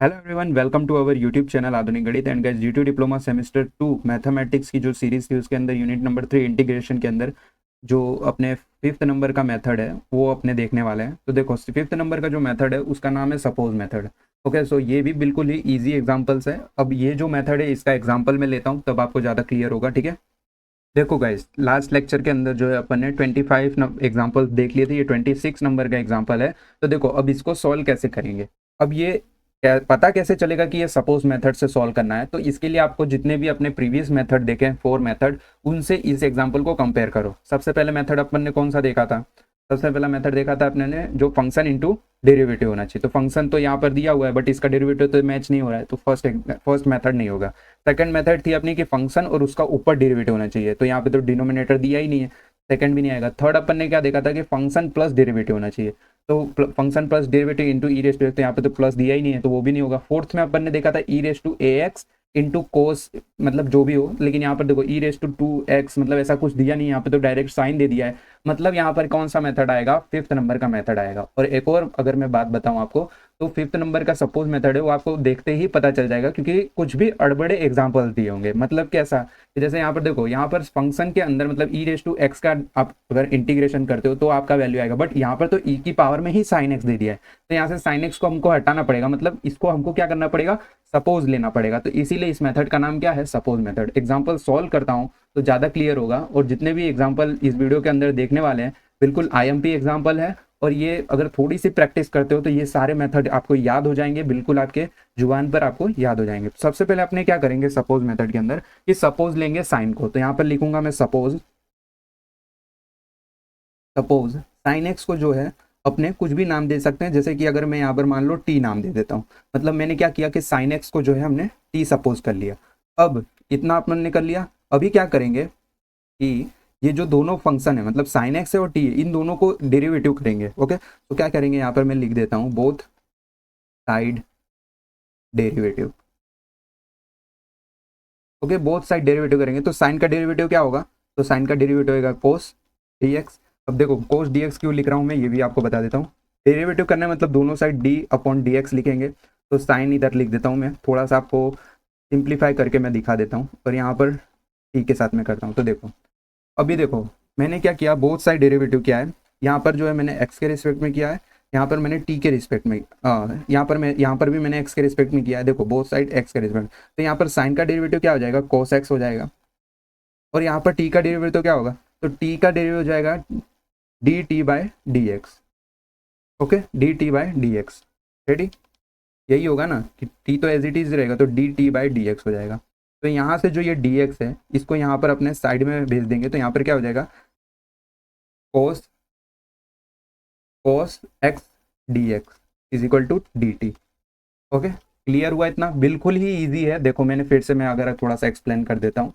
Hello everyone, welcome to our YouTube channel Aadhunik Ganit and guys GTU diploma semester 2 mathematics की जो series थी उसके अंदर यूनिट नंबर 3 इंटीग्रेशन के अंदर जो अपने फिफ्थ नंबर का मेथड है वो अपने देखने वाले हैं। तो देखो, फिफ्थ नंबर का जो मेथड है उसका नाम है सपोज मेथड। ओके, सो ये भी बिल्कुल ही इजी एग्जांपल्स है। अब ये जो मेथड है इसका एग्जांपल मैं लेता हूँ तब आपको ज़्यादा क्लियर होगा। ठीक है, देखो गाइस, लास्ट लेक्चर के अंदर जो है अपन ने 25 एग्जांपल देख लिए थे, ये 26 नंबर का एग्जांपल है। तो देखो अब इसको सॉल्व कैसे करेंगे। अब ये पता कैसे चलेगा कि ये सपोज मेथड से सॉल्व करना है, तो इसके लिए आपको जितने भी अपने प्रीवियस मेथड देखे हैं 4 मेथड, उनसे इस एग्जांपल को कंपेयर करो। सबसे पहले मेथड अपन ने कौन सा देखा था? सबसे पहला मेथड देखा था अपने ने जो फंक्शन इंटू डेरिवेटिव होना चाहिए। तो फंक्शन तो यहाँ पर दिया हुआ है बट इसका डेरिवेटिव तो मैच नहीं हो रहा है, तो फर्स्ट मेथड नहीं होगा। सेकंड मेथड थी अपनी कि फंक्शन और उसका ऊपर डेरिवेटिव होना चाहिए, तो यहाँ पे तो डिनोमिनेटर दिया ही नहीं है, सेकंड भी नहीं आएगा। थर्ड अपन ने क्या देखा था कि फंक्शन प्लस डेरिवेटिव होना चाहिए, तो function plus derivative into e raise to, तो यहाँ पे तो प्लस दिया ही नहीं है तो वो भी नहीं होगा। फोर्थ में अपन ने देखा था e raise to a x into cos, मतलब जो भी हो, लेकिन यहाँ पर देखो ई रेस टू 2x, मतलब ऐसा कुछ दिया नहीं, यहाँ पे तो डायरेक्ट साइन दे दिया है। मतलब यहाँ पर कौन सा मेथड आएगा? फिफ्थ नंबर का मेथड आएगा। और एक और अगर मैं बात बताऊँ आपको, तो फिफ्थ नंबर का सपोज मेथड है वो आपको देखते ही पता चल जाएगा, क्योंकि कुछ भी अड़बड़े एग्जाम्पल दिए होंगे। मतलब कैसा कि जैसे यहाँ पर देखो, यहाँ पर फंक्शन के अंदर मतलब ई रेस टू एक्स का आप अगर इंटीग्रेशन करते हो तो आपका वैल्यू आएगा, बट यहाँ पर तो ई की पावर में ही साइन एक्स दे दिया है, तो यहाँ से साइन एक्स को हमको हटाना पड़ेगा, मतलब इसको हमको क्या करना पड़ेगा? सपोज लेना पड़ेगा। तो इसीलिए इस मेथड का नाम क्या है? Suppose method. एग्जाम्पल सॉल्व करता हूँ तो ज़्यादा क्लियर होगा। और जितने भी एग्जाम्पल इस वीडियो के अंदर देखने वाले हैं बिल्कुल आईएमपी एग्जाम्पल है, और ये अगर थोड़ी सी प्रैक्टिस करते हो तो ये सारे मेथड आपको याद हो जाएंगे, बिल्कुल आपके जुबान पर आपको याद हो जाएंगे। सबसे पहले अपने क्या करेंगे सपोज मेथड के अंदर कि सपोज लेंगे साइन को, तो यहाँ पर लिखूंगा मैं सपोज साइन एक्स को जो है अपने कुछ भी नाम दे सकते हैं। जैसे कि अगर मैं यहाँ पर मान लो टी नाम दे देता हूँ, मतलब मैंने क्या किया कि साइन एक्स को जो है हमने टी सपोज कर लिया। अब इतना अपन ने कर लिया, अभी क्या करेंगे कि ये जो दोनों फंक्शन है, मतलब साइन एक्स है और टी है, इन दोनों को डेरिवेटिव करेंगे। ओके, तो क्या करेंगे, यहाँ पर मैं लिख देता हूँ both side derivative. Okay, both side derivative करेंगे तो साइन का डेरिवेटिव क्या होगा? तो साइन का डेरिवेटिव होगा कोस डी एक्स। अब देखो कोस डी एक्स क्यों लिख रहा हूँ मैं, ये भी आपको बता देता हूँ। डेरिवेटिव करना है मतलब दोनों side D upon D x लिखेंगे, तो साइन इधर लिख देता हूँ मैं, थोड़ा सा आपको सिंप्लीफाई करके मैं दिखा देता हूँ, और यहाँ पर टी के साथ में करता हूँ। तो देखो अभी देखो मैंने क्या किया, बोथ साइड डेरिवेटिव किया है। यहाँ पर जो है मैंने एक्स के रिस्पेक्ट में किया है, यहाँ पर मैंने टी के रिस्पेक्ट में, यहाँ पर भी मैंने एक्स के रिस्पेक्ट में किया है। देखो बोथ साइड एक्स के रिस्पेक्ट, तो यहाँ पर साइन का डेरिवेटिव क्या हो जाएगा? कोस एक्स हो जाएगा। और यहाँ पर टी का डेरिवेटिव क्या होगा? तो टी का डेरिवेटिव हो जाएगा d t by d x. Okay, d t by d x, ready? यही होगा ना कि टी तो एज इट इज रहेगा, तो d t by d x हो जाएगा। तो यहाँ से जो ये डी एक्स है इसको यहाँ पर अपने साइड में भेज देंगे, तो यहाँ पर क्या हो जाएगा? Cos cos x d x is equal to d t. Okay, clear हुआ इतना? बिल्कुल ही ईजी है। देखो मैंने फिर से मैं अगर थोड़ा सा एक्सप्लेन कर देता हूँ।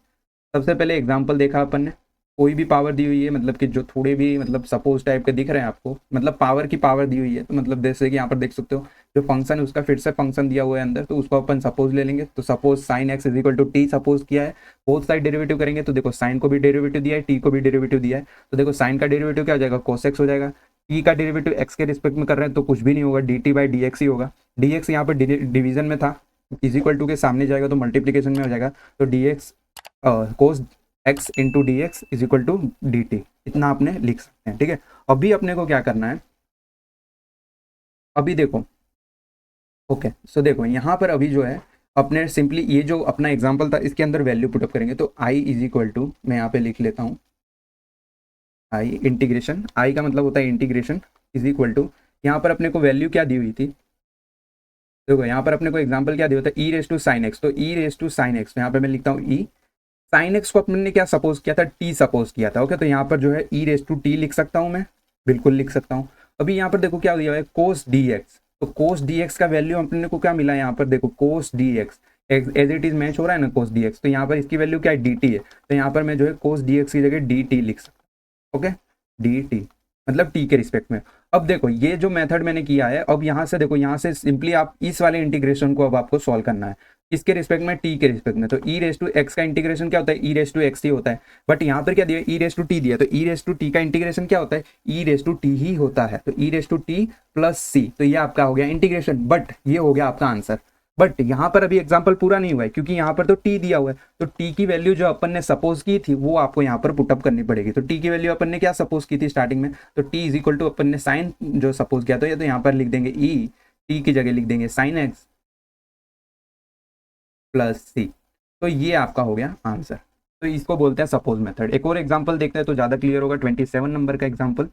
सबसे पहले एग्जांपल देखा अपन ने, कोई भी पावर दी हुई है, मतलब कि जो थोड़े भी मतलब सपोज टाइप के दिख रहे हैं आपको, मतलब पावर की पावर दी हुई है, तो मतलब जैसे कि यहाँ पर देख सकते हो जो फंक्शन है उसका फिर से फंक्शन दिया हुआ है अंदर, तो उसको अपन सपोज ले लेंगे। तो suppose sine x is equal to t suppose किया है, बोथ साइड डेरिवेटिव करेंगे, तो देखो साइन को भी डेरिवेटिव दिया है, टी को भी डेरिवेटिव दिया है, तो देखो साइन का डेरिवेटिव क्या हो जाएगा? कोस एक्स हो जाएगा। टी का डेरिवेटिव एक्स के रिस्पेक्ट में कर रहे हैं तो कुछ भी नहीं होगा, d t by d x ही होगा। डी एक्स यहाँ पर डिवीजन में था, इज इक्वल टू के सामने जाएगा तो मल्टीप्लीकेशन में हो जाएगा, तो d x cos x into d x is equal to d t, इतना आपने लिख सकते हैं। ठीक है, अभी अपने को क्या करना है, अभी देखो। ओके, सो देखो यहाँ पर अभी जो है अपने सिंपली ये जो अपना एग्जांपल था इसके अंदर वैल्यू पुटअप करेंगे, तो आई इज इक्वल टू, मैं यहाँ पे लिख लेता हूँ आई इंटीग्रेशन, आई का मतलब होता है इंटीग्रेशन, इज इक्वल टू, यहाँ पर अपने को वैल्यू क्या दी हुई थी? देखो यहाँ पर अपने को एग्जांपल क्या दिया होता है? E raise to sine x, तो e raise to sine x, यहाँ पे मैं लिखता हूँ ई साइन एक्स को अपने ने क्या सपोज किया था? टी सपोज किया था। ओके, तो यहाँ पर जो है ई रेस टू टी लिख सकता हूँ मैं, बिल्कुल लिख सकता हूँ। अभी यहाँ पर देखो क्या दिया हुआ है? कोस डी एक्स, तो कोस डी एक्स का वैल्यू अपने को क्या मिला है? यहाँ पर देखो cos d x as it is match हो रहा है ना कोस डी एक्स, तो यहाँ पर इसकी वैल्यू क्या है? डी टी है, तो यहाँ पर मैं जो है कोस डी एक्स की जगह डी टी लिख सकता हूँ। ओके, डी टी मतलब टी के रिस्पेक्ट में। अब देखो ये जो मेथड मैंने किया है, अब यहाँ से देखो, यहाँ से सिंपली आप इस वाले इंटीग्रेशन को अब आपको सॉल्व करना है, किसके रिस्पेक्ट में? टी के रिस्पेक्ट में। तो ई रेस टू एक्स का इंटीग्रेशन क्या होता है? ई रेस टू एक्स ही होता है, बट यहाँ पर क्या दिया? ई रेस टू टी दिया, तो ई रेस टू टी का इंटीग्रेशन क्या होता है? ई रेस टू टी ही होता है, तो e raise to t plus c, तो ये आपका हो गया इंटीग्रेशन, बट ये हो गया आपका आंसर। बट यहाँ पर अभी एग्जाम्पल पूरा नहीं हुआ है क्योंकि यहाँ पर तो टी दिया हुआ है, तो टी की वैल्यू जो अपन ने सपोज की थी वो आपको यहाँ पर पुटअप करनी पड़ेगी। तो टी की वैल्यू अपन ने क्या सपोज की थी स्टार्टिंग में, तो टी इज इक्वल टू अपन ने साइन जो सपोज किया था, ये तो यहाँ पर लिख देंगे ई, टी की जगह लिख देंगे साइन एक्स प्लस सी। तो ये आपका हो गया आंसर। तो इसको बोलते हैं सपोज मेथड। एक और एग्जाम्पल देखते हैं तो ज़्यादा क्लियर होगा। 27 नंबर का एग्जाम्पल।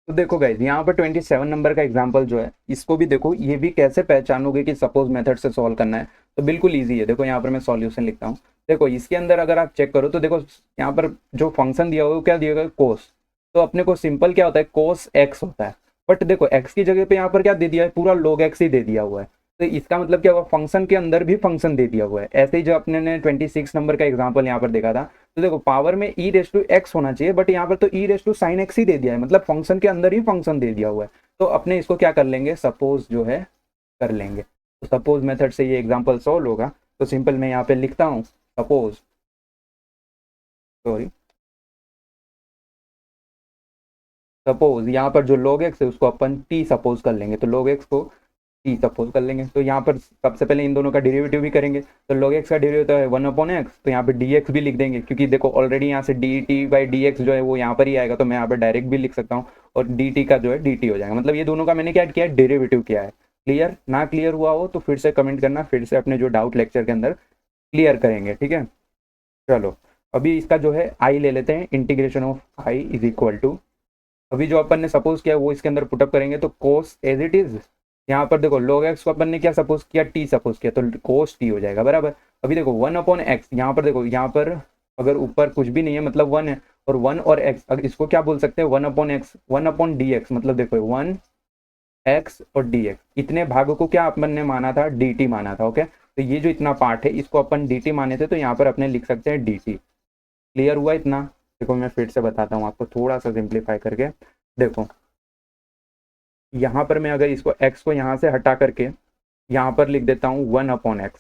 तो देखो गाइज यहाँ पर 27 नंबर का एग्जाम्पल जो है इसको भी देखो, ये भी कैसे पहचानोगे कि सपोज मेथड से सॉल्व करना है। तो बिल्कुल ईजी है। देखो यहाँ पर मैं सॉल्यूशन लिखता हूँ। देखो इसके अंदर अगर आप चेक करो तो देखो यहाँ पर जो फंक्शन दिया हुआ है वो क्या दिया हुआ है, कोस। तो अपने को सिंपल क्या होता है, कोस एक्स होता है। बट देखो एक्स की जगह पे यहाँ पर क्या दे दिया है, पूरा log एक्स ही दे दिया हुआ है। तो इसका मतलब क्या हुआ, फंक्शन के अंदर भी फंक्शन दे दिया हुआ है। ऐसे ही जो अपने ने 26 नंबर का एग्जाम्पल यहाँ पर देखा था, तो देखो पावर में ई रेस टू एक्स होना चाहिए, बट यहाँ पर तो e raise to sine x ही दे दिया है, मतलब फंक्शन के अंदर ही फंक्शन दे दिया हुआ है। तो अपने इसको क्या कर लेंगे, सपोज जो है कर लेंगे। तो सपोज मेथड से ये एग्जाम्पल सॉल्व होगा। तो सिंपल मैं यहाँ पे लिखता हूँ सपोज, सॉरी सपोज यहाँ पर जो log x है उसको अपन t सपोज कर लेंगे। तो log x को t सपोज कर लेंगे। तो यहाँ पर सबसे पहले इन दोनों का डेरिवेटिव भी करेंगे। तो log x का डेरिवेटिव है 1/x, तो यहाँ पे dx भी लिख देंगे क्योंकि देखो ऑलरेडी यहाँ से dt/dx जो है वो यहाँ पर ही आएगा, तो मैं यहाँ पर डायरेक्ट भी लिख सकता हूँ। और dt का जो है dt हो जाएगा। मतलब ये दोनों का मैंने क्या किया है, डेरिवेटिव किया है। क्लियर ना क्लियर हुआ हो तो फिर से कमेंट करना, फिर से अपने जो डाउट लेक्चर के अंदर क्लियर करेंगे। ठीक है, चलो अभी इसका जो है आई ले लेते हैं। Integration of I is equal to, अभी जो अपन ने सपोज किया वो इसके अंदर पुटअप करेंगे। तो कोस एज इट इज, यहाँ पर देखो log x को अपन ने क्या सपोज किया, t सपोज किया, तो कोस t हो जाएगा बराबर। अभी देखो 1/x, यहाँ पर देखो यहाँ पर अगर ऊपर कुछ भी नहीं है मतलब 1 है, और 1 और x, अगर इसको क्या बोल सकते हैं 1/x, 1/dx, मतलब देखो 1x और dx, इतने भाग को क्या अपन ने माना था, dt माना था। ओके, तो ये जो इतना पार्ट है इसको अपन dt माने थे, तो यहाँ पर अपने लिख सकते हैं dt। क्लियर हुआ इतना? देखो मैं फिर से बताता हूँ आपको थोड़ा सा सिंप्लीफाई करके। देखो यहाँ पर मैं अगर इसको x को यहाँ से हटा करके यहाँ पर लिख देता हूँ 1/x,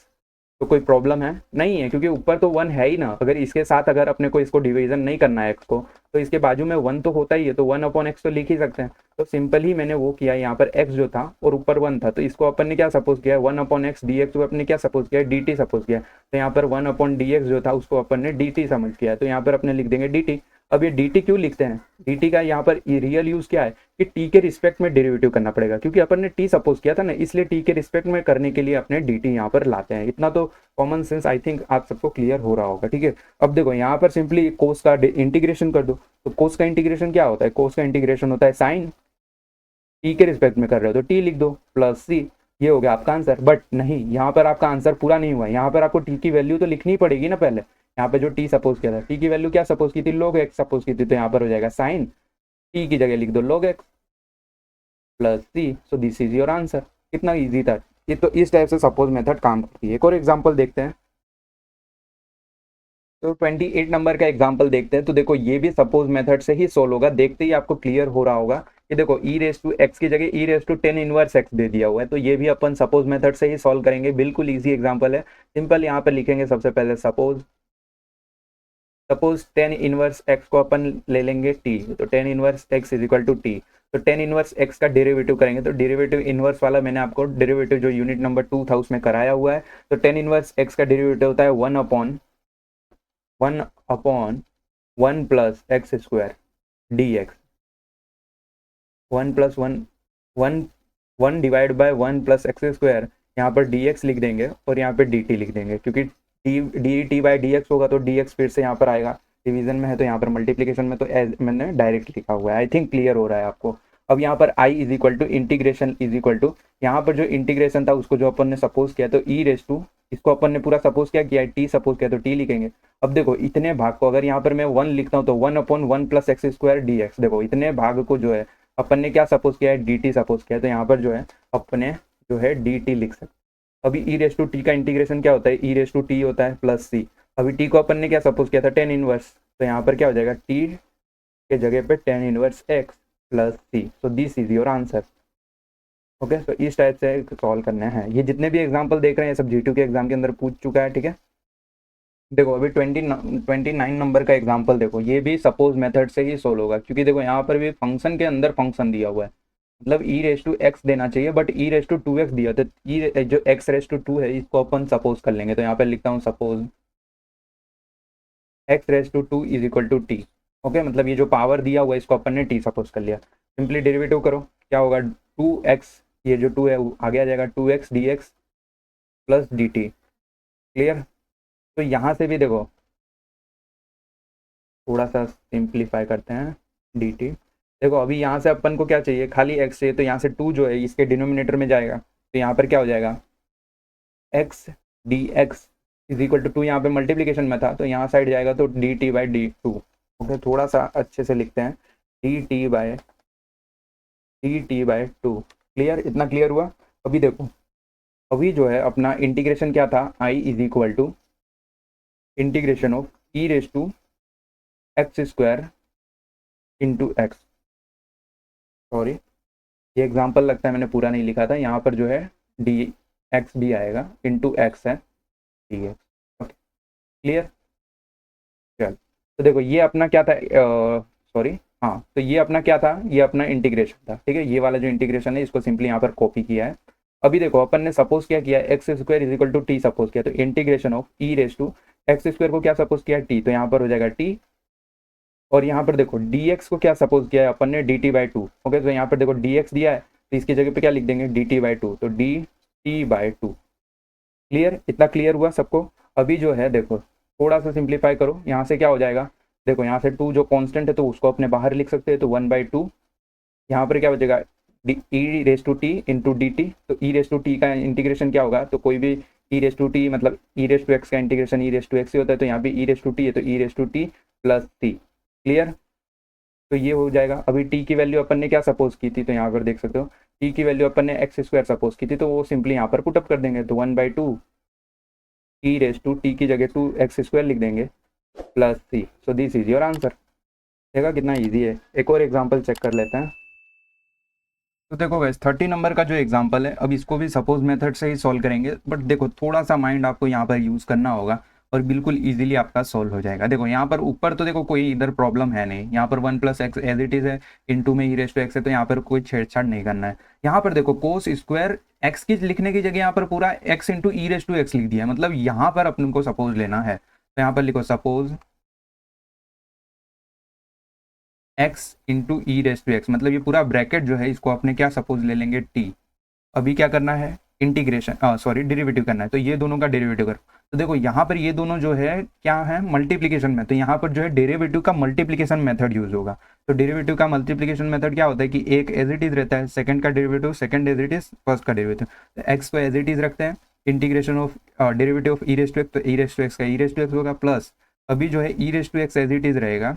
तो कोई प्रॉब्लम है नहीं है, क्योंकि ऊपर तो 1 है ही ना। अगर इसके साथ अगर अपने को इसको डिवीजन नहीं करना है x को, तो इसके बाजू में 1 तो होता ही है, तो 1/x तो लिख ही सकते हैं। तो सिंपल ही मैंने वो किया, यहाँ पर x जो था और ऊपर 1 था, तो इसको अपन ने क्या सपोज किया, 1/x dx को अपन ने क्या सपोज किया, dt सपोज किया। तो यहाँ पर 1/dx जो था उसको अपन ने dt समझ किया, तो यहाँ पर अपने लिख देंगे dt। अब ये dt क्यों लिखते हैं, dt का यहाँ पर रियल यूज क्या है कि t के रिस्पेक्ट में डेरिवेटिव करना पड़ेगा, क्योंकि अपन ने t सपोज किया था ना, इसलिए t के रिस्पेक्ट में करने के लिए अपने dt यहाँ पर लाते हैं। इतना तो कॉमन सेंस आई थिंक आप सबको क्लियर हो रहा होगा। ठीक है, अब देखो यहाँ पर सिंपली कोस का इंटीग्रेशन कर दो। तो कोस का इंटीग्रेशन क्या होता है, कोस का इंटीग्रेशन होता है साइन, टी के रिस्पेक्ट में कर रहे हो तो टी लिख दो प्लस सी, ये हो गया आपका आंसर। बट नहीं, यहाँ पर आपका आंसर पूरा नहीं हुआ। यहाँ पर आपको टी की वैल्यू तो लिखनी पड़ेगी ना पहले। यहाँ पे जो टी सपोज किया था, टी की वैल्यू क्या सपोज की थी, log x सपोज की थी, तो यहाँ पर हो जाएगा साइन, टी की जगह लिख दो log x plus c. So this is your answer. कितना ईजी था ये। तो इस टाइप से सपोज मेथड काम करती है। एक और एग्जाम्पल देखते हैं। तो 28 नंबर का एग्जाम्पल देखते हैं। तो देखो ये भी सपोज मेथड से ही सोल्व होगा। देखते ही आपको क्लियर हो रहा होगा कि देखो ई रेस टू एक्स की जगह ई रेस टू 10 इनवर्स एक्स दे दिया हुआ है, तो ये भी अपन सपोज मेथड से ही सॉल्व करेंगे। बिल्कुल इजी एग्जाम्पल है। सिंपल यहाँ पर लिखेंगे सबसे पहले सपोज 10 इनवर्स एक्स को अपन ले लेंगे टी, तो 10 inverse x is equal to t. तो 10 इनवर्स एक्स का डेरिवेटिव करेंगे, तो डेरिवेटिव इनवर्स वाला मैंने आपको डेरिवेटिव जो यूनिट नंबर 2 था उसमें कराया हुआ है। तो 10 इनवर्स एक्स का डेरिवेटिव होता है 1/1 plus x square D x. 1 divide by 1 plus x square, यहाँ पर डी एक्स लिख देंगे और यहाँ पे डी टी लिख देंगे, क्योंकि D t by d x होगा तो डी एक्स फिर से यहाँ पर आएगा। डिवीजन में है तो यहाँ पर मल्टीप्लीकेशन में तो एज मैंने डायरेक्ट लिखा हुआ है। आई थिंक क्लियर हो रहा है आपको। अब यहाँ पर I is equal to integration is equal to, यहाँ पर जो इंटीग्रेशन था उसको जो अपन ने सपोज किया, तो ई रेस टू, इसको अपन ने पूरा सपोज किया टी सपोज किया तो टी लिखेंगे। अब देखो इतने भाग को अगर यहाँ पर मैं 1 लिखता हूँ तो 1/1 plus x square D x. देखो इतने भाग को जो है अपन ने क्या सपोज किया है, डी टी सपोज किया, तो यहाँ पर जो है अपने जो है डी टी लिख सकते। अभी ई रेस टू टी का इंटीग्रेशन क्या होता है, ई रेस टू टी होता है प्लस सी। अभी टी को अपन ने क्या सपोज किया था, 10 इनवर्स, तो यहाँ पर क्या हो जाएगा, टी के जगह पे 10 inverse x plus c. So this is your answer. Okay, तो इस टाइप से सॉल्व करना है। ये जितने भी एग्जाम्पल देख रहे हैं सब G2 के एग्जाम के अंदर पूछ चुका है। ठीक है, देखो अभी 29 नंबर का एग्जाम्पल देखो, ये भी सपोज मेथड से ही सोल्व होगा, क्योंकि देखो यहाँ पर भी फंक्शन के अंदर फंक्शन दिया हुआ है। मतलब ई रेस टू एक्स देना चाहिए, but e raise to two x दिया, तो ई जो एक्स रेस टू टू है इसको अपन सपोज कर लेंगे। तो यहाँ पे लिखता हूँ suppose x raise to two is equal to t. Okay, मतलब ये जो पावर दिया हुआ है इसको अपन ने टी सपोज कर लिया। सिंपली डेरिवेटिव करो, क्या होगा, टू एक्स, ये जो टू है वो आगे आ जाएगा, two x d x plus d t. Clear. तो यहाँ से भी देखो, थोड़ा सा सिंप्लीफाई करते हैं, डी टी। देखो अभी यहाँ से अपन को क्या चाहिए, खाली एक्स चाहिए, तो यहाँ से टू जो है इसके डिनोमिनेटर में जाएगा, तो यहाँ पर क्या हो जाएगा, x d x is equal to two, यहाँ पे मल्टीप्लीकेशन में था तो यहाँ साइड जाएगा तो d t by d two. Okay, थोड़ा सा अच्छे से लिखते हैं, d t by two. Clear, इतना क्लियर हुआ। अभी देखो, अभी जो है अपना इंटीग्रेशन क्या था, I is equal to integration of e raise to x square into x. Sorry, ये एग्जाम्पल लगता है मैंने पूरा नहीं लिखा था, यहाँ पर जो है डी एक्स भी आएगा, इंटू एक्स है डी एक्स। Okay, clear. चल, तो देखो ये अपना क्या था, सॉरी, हाँ, तो ये अपना क्या था, ये अपना इंटीग्रेशन था। ठीक है, ये वाला जो इंटीग्रेशन है इसको सिंपली यहाँ पर कॉपी किया है। अभी देखो अपन ने सपोज क्या किया, x square is equal to t suppose किया, तो integration of e raise to x square को क्या सपोज किया, टी, तो यहाँ पर हो जाएगा टी। और यहाँ पर देखो डी एक्स को क्या सपोज किया है अपन ने, D t by to. Okay, तो यहाँ पर देखो डी एक्स दिया है तो इसकी जगह पे क्या लिख देंगे, डी टी बाई टू, तो d t by two. Clear, इतना क्लियर हुआ सबको। अभी जो है देखो, थोड़ा सा सिंप्लीफाई करो, यहाँ से क्या हो जाएगा, देखो यहाँ से टू जो कांस्टेंट है तो उसको अपने बाहर लिख सकते हैं, तो वन बाई टू। यहाँ पर क्या बचेगा, e raise to t into d t. तो ई रेस टू टी का इंटीग्रेशन क्या होगा, तो कोई भी ई रेस टू टी मतलब ई रेस टू एक्स का integration e raise to x ही होता है, तो यहाँ पे ई रेस टू टी है तो e raise to t plus t. Clear, तो ये हो जाएगा। अभी टी की वैल्यू अपन ने क्या सपोज की थी, तो यहाँ पर देख सकते हो टी की वैल्यू अपन ने एक्स स्क्वायर सपोज की थी, तो वो सिंपली यहाँ पर पुटअप कर देंगे, तो one by two e raise to t की जगह टू एक्स स्क्वायर लिख देंगे plus c. So this is your answer. देखा कितना ईजी है। एक और एग्जाम्पल चेक कर लेते हैं। तो देखो गैस 30 नंबर का जो एग्जाम्पल है, अब इसको भी सपोज मेथड से ही सॉल्व करेंगे, बट देखो थोड़ा सा माइंड आपको यहाँ पर यूज़ करना होगा और बिल्कुल इजीली आपका सॉल्व हो जाएगा। देखो यहाँ पर ऊपर तो देखो कोई इधर प्रॉब्लम है नहीं, यहाँ पर one plus x as it is है, इनटू में ई रेस टू एक्स है, तो यहाँ पर कोई छेड़छाड़ नहीं करना है। यहाँ पर देखो कोस स्क्वायर एक्स की लिखने की जगह यहाँ पर पूरा x into e raise to x लिख दिया है, मतलब यहाँ पर अपन को सपोज लेना है, तो यहाँ पर लिखो suppose x into e raise to x, मतलब ये पूरा ब्रैकेट जो है इसको अपने क्या सपोज ले लेंगे टी। अभी क्या करना है, इंटीग्रेशन सॉरी डेरिवेटिव करना है, तो ये दोनों का डेरिवेटिव करो। तो देखो यहाँ पर ये दोनों जो है क्या है, मल्टीप्लीकेशन में, तो यहाँ पर जो है डेरिवेटिव का मल्टीप्लीकेशन मेथड यूज होगा। तो डेरिवेटिव का मल्टीप्लीकेशन मेथड क्या होता है कि एक एज इट इज रहता है, सेकंड का derivative second as it is first का डेरिवेटिव, तो एक्स को एज इट इज रखते हैं, integration of derivative of e raise to x, तो ई रेस टू एक्स का ई रेस टू एक्स होगा प्लस, अभी जो है e raise to x as it is रहेगा,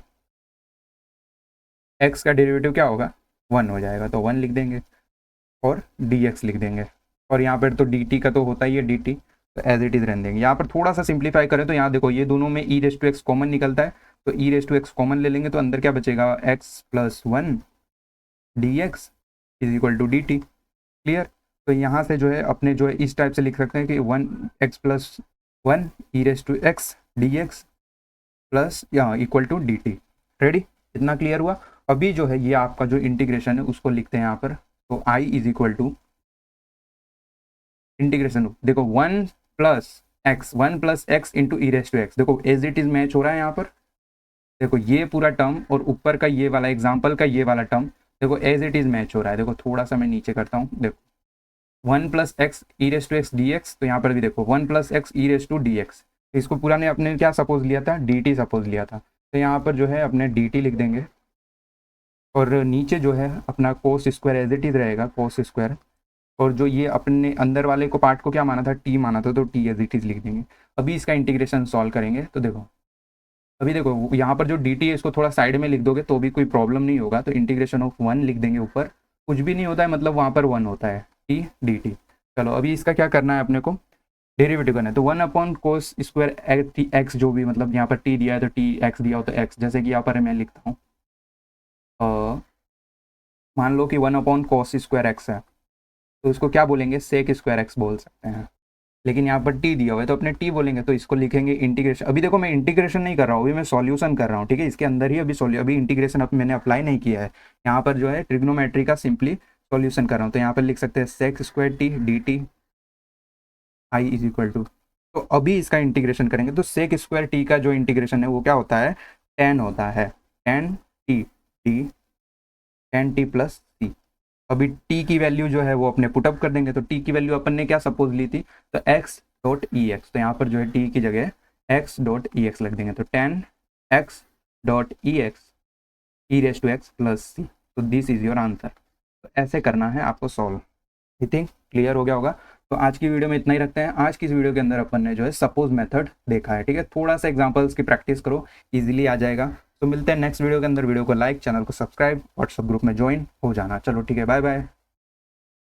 एक्स का डेरिवेटिव क्या होगा, वन हो जाएगा, तो वन लिख देंगे और डी एक्स लिख देंगे। और यहाँ पर तो डी टी का तो होता ही है डी टी, तो एज इट इज रहने देंगे। यहाँ पर थोड़ा सा सिंप्लीफाई करें तो यहाँ देखो ये दोनों में e raise to x common निकलता है, तो e raise to x common ले लेंगे, तो अंदर क्या बचेगा, x plus one d x is equal to d t. Clear, तो यहाँ से जो है अपने जो है इस टाइप से लिख सकते हैं कि one x plus one e raise to x d x plus यहाँ equal to d t. Ready, इतना क्लियर हुआ। अभी जो है ये आपका जो इंटीग्रेशन है उसको लिखते हैं यहाँ पर, तो I is equal to integration, देखो one plus x into e raise to x, देखो एज इट इज मैच हो रहा है यहाँ पर। देखो ये पूरा टर्म और ऊपर का ये वाला एग्जाम्पल का ये वाला टर्म, देखो एज इट इज मैच हो रहा है। देखो थोड़ा सा मैं नीचे करता हूँ, देखो one plus x e raise to x d x, तो यहाँ पर भी देखो one plus x e raise to d x, इसको पूरा ने अपने क्या सपोज लिया था, डी टी सपोज लिया था, तो यहाँ पर जो है अपने डी टी लिख देंगे। और नीचे जो है अपना cos square as it is रहेगा, कोस स्क्वायर, और जो ये अपने अंदर वाले को पार्ट को क्या माना था, टी माना था, तो टी एज इट इज लिख देंगे। अभी इसका इंटीग्रेशन सॉल्व करेंगे, तो देखो अभी देखो यहाँ पर जो डी टी है इसको थोड़ा साइड में लिख दोगे तो भी कोई प्रॉब्लम नहीं होगा, तो इंटीग्रेशन ऑफ वन लिख देंगे ऊपर, कुछ भी नहीं होता है मतलब वहाँ पर वन होता है, टी डी टी। चलो अभी इसका क्या करना है अपने को, डेरिवेटिव करना है, तो one upon cos square x, जो भी मतलब यहाँ पर टी दिया है तो टी एक्स दिया हो तो एक्स, जैसे कि यहाँ पर मैं लिखता हूँ, मान लो कि one upon cos square x है, तो इसको क्या बोलेंगे, सेक स्क्वायर एक्स बोल सकते हैं, लेकिन यहाँ पर टी दिया हुआ है तो अपने टी बोलेंगे, तो इसको लिखेंगे इंटीग्रेशन। अभी देखो मैं इंटीग्रेशन नहीं कर रहा हूँ, अभी मैं सॉल्यूशन कर रहा हूँ, ठीक है, इसके अंदर ही अभी इंटीग्रेशन अब मैंने अप्लाई नहीं किया है, यहाँ पर जो है ट्रिग्नोमेट्री का सिंपली सॉल्यूशन कर रहा हूँ, तो यहाँ पर लिख सकते हैं sec square t d t I is equal to, तो अभी इसका इंटीग्रेशन करेंगे तो सेक स्क्वायर टी का जो इंटीग्रेशन है वो क्या होता है, टेन होता है, tan t t, tan t plus c. अभी टी की वैल्यू जो है वो अपने पुटअप कर देंगे, तो टी की वैल्यू अपन ने क्या सपोज ली थी, तो एक्स डॉट ई एक्स, तो यहाँ पर जो है टी की जगह एक्स डॉट ई एक्स लग देंगे, तो tan x dot e x e raise to x plus c, तो दिस इज योर आंसर। तो ऐसे करना है आपको सॉल्व। आई थिंक क्लियर हो गया होगा। तो आज की वीडियो में इतना ही रखते हैं। आज की इस वीडियो के अंदर अपन ने जो है सपोज मेथड देखा है, ठीक है, थोड़ा सा एग्जांपल्स की प्रैक्टिस करो, इजीली आ जाएगा। तो मिलते हैं नेक्स्ट वीडियो के अंदर। वीडियो को लाइक, चैनल को सब्सक्राइब, व्हाट्सएप ग्रुप में ज्वाइन हो जाना। चलो ठीक है, बाय बाय।